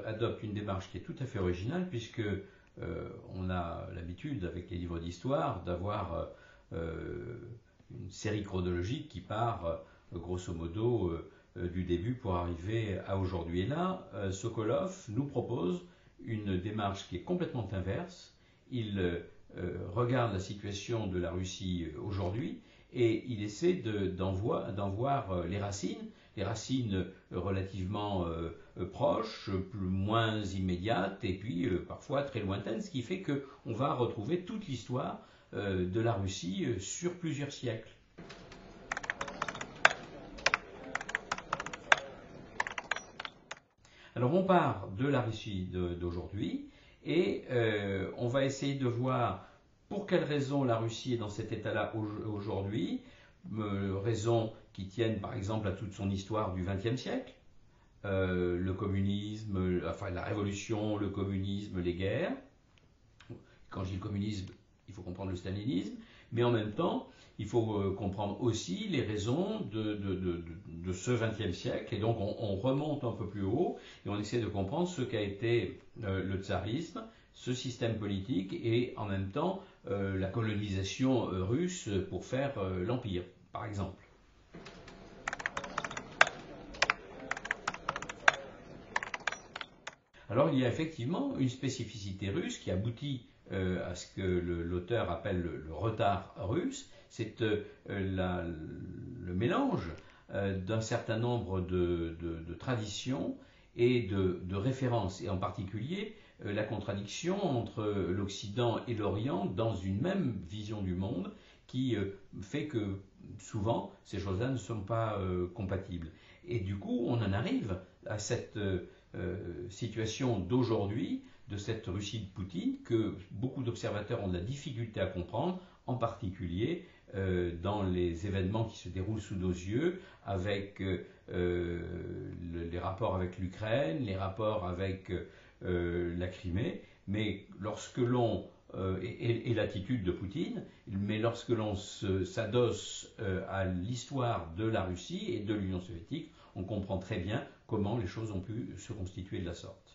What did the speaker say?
adopte une démarche qui est tout à fait originale, puisque on a l'habitude, avec les livres d'histoire, d'avoir une série chronologique qui part, grosso modo, du début pour arriver à aujourd'hui. Et là, Sokolov nous propose une démarche qui est complètement inverse. Il regarde la situation de la Russie aujourd'hui et il essaie d'en voir les racines relativement proches, moins immédiates et puis parfois très lointaines, ce qui fait qu'on va retrouver toute l'histoire de la Russie sur plusieurs siècles. Alors on part de la Russie d'aujourd'hui et on va essayer de voir pour quelles raisons la Russie est dans cet état-là aujourd'hui, raisons qui tiennent par exemple à toute son histoire du XXe siècle, le communisme, enfin la révolution, le communisme, les guerres. Quand je dis le communisme, il faut comprendre le stalinisme, mais en même temps, il faut comprendre aussi les raisons de ce XXe siècle. Et donc, on remonte un peu plus haut et on essaie de comprendre ce qu'a été le tsarisme, ce système politique et en même temps la colonisation russe pour faire l'empire, par exemple. Alors, il y a effectivement une spécificité russe qui aboutit à ce que l'auteur appelle le retard russe. C'est le mélange d'un certain nombre de traditions et de références, et en particulier la contradiction entre l'Occident et l'Orient dans une même vision du monde qui fait que souvent ces choses-là ne sont pas compatibles. Et du coup, on en arrive à cette situation d'aujourd'hui, de cette Russie de Poutine, que beaucoup d'observateurs ont de la difficulté à comprendre, en particulier dans les événements qui se déroulent sous nos yeux, avec les rapports avec l'Ukraine, les rapports avec la Crimée, mais lorsque l'on et l'attitude de Poutine, mais lorsque l'on s'adosse à l'histoire de la Russie et de l'Union soviétique, on comprend très bien comment les choses ont pu se constituer de la sorte.